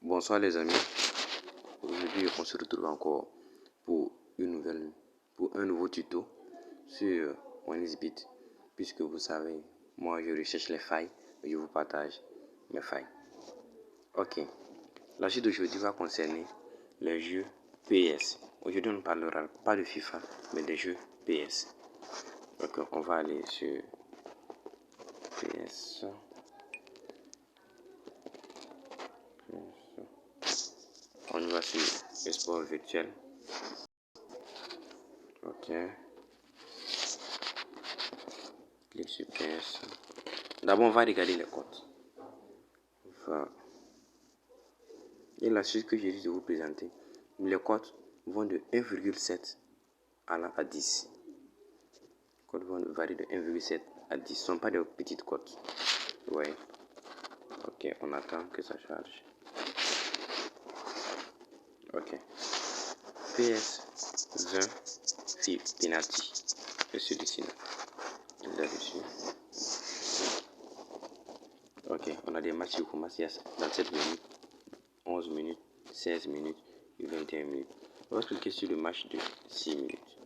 Bonsoir les amis, aujourd'hui on se retrouve encore pour un nouveau tuto sur OneXBit. Puisque vous savez, moi je recherche les failles et je vous partage mes failles. Ok, la suite d'aujourd'hui va concerner les jeux PS. Aujourd'hui on ne parlera pas de FIFA mais des jeux PS. Donc on va aller sur PS. On va sur Export virtuel. Ok. Clique sur PS. D'abord, on va regarder les codes. Et la suite que j'ai dit de vous présenter, les codes vont de 1,7 allant à 10. Les codes vont varier de 1,7 à 10. Ce ne sont pas des petites codes. Ouais. Ok, on attend que ça charge. Ok. PS 20 penalty. C'est celui-ci là-dessus. Ok, on a des matchs qui commencent dans 7 minutes, 11 minutes, 16 minutes et 21 minutes. On va cliquer sur le match de 6 minutes.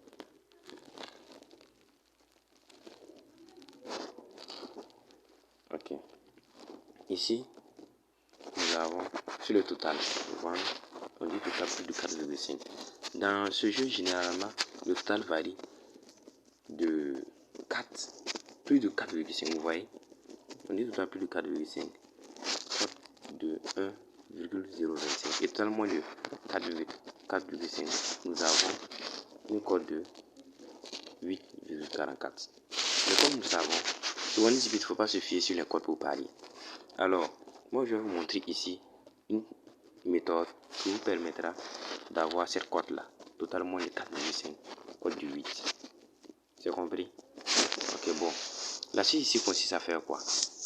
Ok. Ici, nous avons sur le total, on dit total plus de 4,5. Dans ce jeu, généralement, le total varie de 4, plus de 4,5. Vous voyez, on dit total plus de 4,5. De 1,025 et totalement de 4,5. Nous avons une cote de 8,44. Mais comme nous savons, sur OneXBit, il ne faut pas se fier sur les codes pour parier. Alors, moi je vais vous montrer ici une méthode qui vous permettra d'avoir cette cote là, totalement de 4,5, cote de 8. C'est compris? Ok, bon. La suite ici consiste à faire quoi?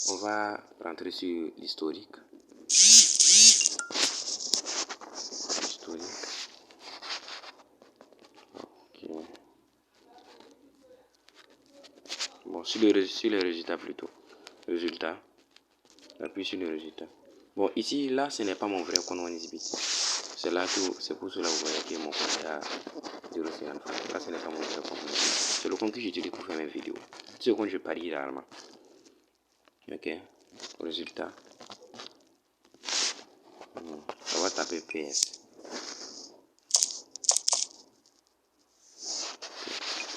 On va rentrer sur l'historique. Ok. Bon, sur les résultats plutôt. Résultat. Appuie sur le résultat. Bon, ici, là, ce n'est pas mon vrai compte OneXBit. C'est pour cela que vous voyez que mon compte est à 0,50 francs. Là, ce n'est pas mon vrai compte. C'est le compte que j'utilise pour faire mes vidéos. C'est le compte que je parie réellement. Ok. Résultat. On va taper PS.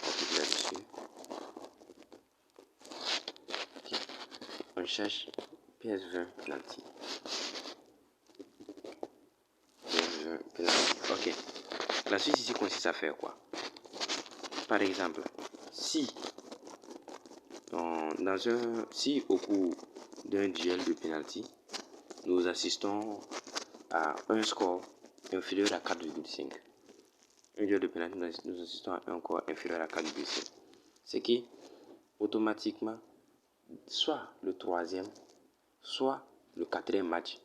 On clique là-dessus. Okay. On cherche PS20 penalty. PS20 penalty. Ok. La suite ici consiste à faire quoi? Par exemple, si au cours d'un duel de penalty, nous assistons à un score inférieur à 4,5. Un duel de penalty, nous assistons à un score inférieur à 4,5. C'est qui automatiquement, soit le troisième, soit le quatrième match,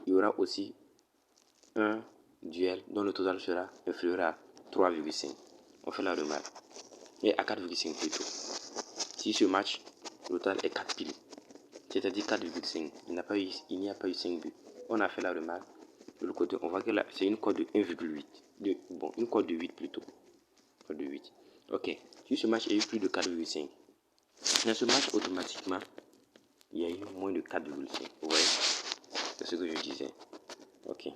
il y aura aussi un duel dont le total sera inférieur à 3,5. On fait la remarque. Et à 4,5 plutôt. Si ce match, le total est 4 piles, c'est-à-dire 4,5, il n'y a pas eu 5 buts. On a fait la remarque. De l'autre côté, on voit que là, c'est une cote de 1,8. Bon, une cote de 8 plutôt. Cote de 8. Ok. Si ce match a eu plus de 4,5, dans ce match, automatiquement, il y a eu moins de 4,5. Vous voyez? C'est ce que je disais. Ok.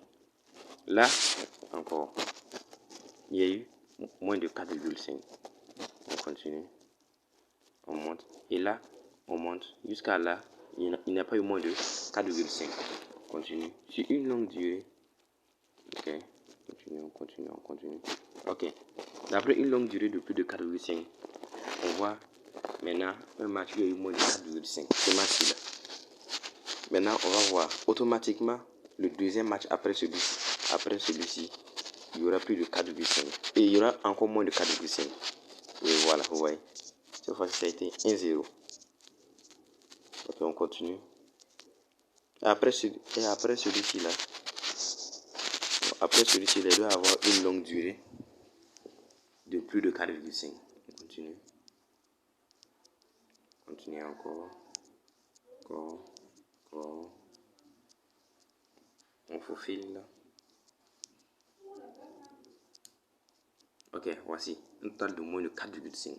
Là, encore, il y a eu moins de 4,5. On continue. On monte. Et là, on monte. Jusqu'à là, il n'y a pas eu moins de 4,5. Continue. Sur une longue durée. Ok. On continue. Ok. D'après une longue durée de plus de 4,5, on voit maintenant un match qui a eu moins de 4,5. Ce match-là. Maintenant, on va voir automatiquement le deuxième match après celui-ci. Il y aura plus de 4,5. Et il y aura encore moins de 4,5. Et voilà, vous voyez. Cette fois-ci, ça a été 1-0. Ok, on continue. Après celui-ci là, il doit avoir une longue durée de plus de 4,5. On continue. Continue encore. On faufile. Ok, voici un total de moins de 4,5.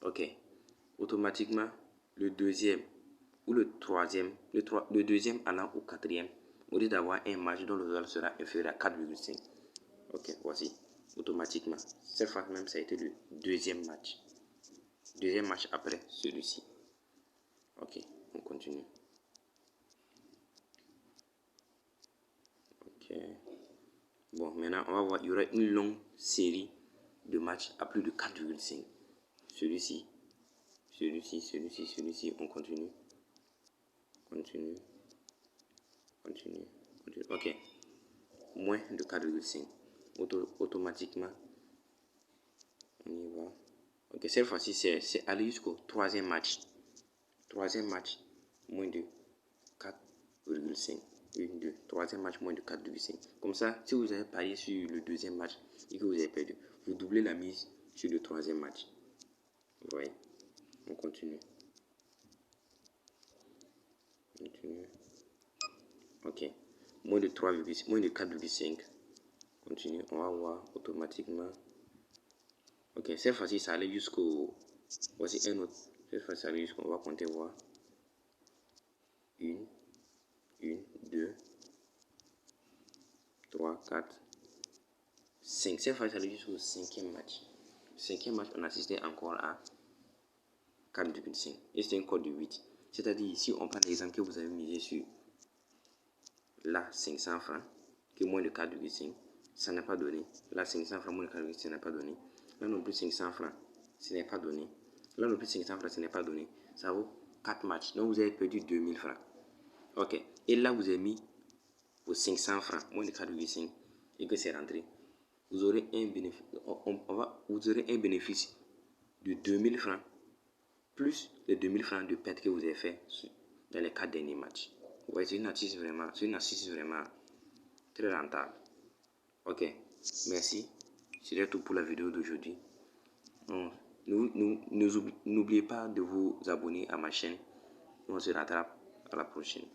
Ok, automatiquement, le deuxième ou le troisième, le deuxième allant au quatrième, au lieu d'avoir un match dont le total sera inférieur à 4,5. Ok, voici, automatiquement. Cette fois même, ça a été le deuxième match. Deuxième match après celui-ci. Ok, on continue. Ok. Bon, maintenant, on va voir, il y aura une longue série de matchs à plus de 4,5. Celui-ci, celui-ci, celui-ci, celui-ci, on continue. Continue. Continue. Continue. Ok. Moins de 4,5. Automatiquement, on y va. Ok, cette fois-ci, c'est aller jusqu'au troisième match. Troisième match, moins de 4,5. 1, 2. Troisième match, moins de 4,5. Comme ça, si vous avez parié sur le deuxième match et que vous avez perdu, vous doublez la mise sur le troisième match. Vous voyez? On continue. Continue. Ok. Moins de 3,5, moins de 4,5. Continue. On va voir automatiquement. Ok, cette fois-ci, ça allait jusqu'au... Voici un autre. Cette fois-ci, ça allait jusqu'au... On va compter voir. 1, 2, 3, 4, 5. Cette fois-ci, ça allait jusqu'au cinquième match. Cinquième match, on assistait encore à 4,5. Et c'est un code de 8. C'est-à-dire, si on prend l'exemple que vous avez misé sur là, 500 francs, que moins de 4,5, ça n'a pas donné. Là, 500 francs, moins de 4,5, ça n'a pas donné. Là non plus, 500 francs, ce n'est pas donné. Là non plus, 500 francs, ce n'est pas donné. Ça vaut 4 matchs. Donc, vous avez perdu 2000 francs. Ok. Et là, vous avez mis vos 500 francs, moins de 4,5, et que c'est rentré. Vous aurez un bénéfice, vous aurez un bénéfice de 2000 francs, plus les 2000 francs de perte que vous avez fait dans les 4 derniers matchs. Vous voyez, c'est une astuce vraiment très rentable. Ok, merci. C'est tout pour la vidéo d'aujourd'hui. N'oubliez pas de vous abonner à ma chaîne. On se rattrape à la prochaine.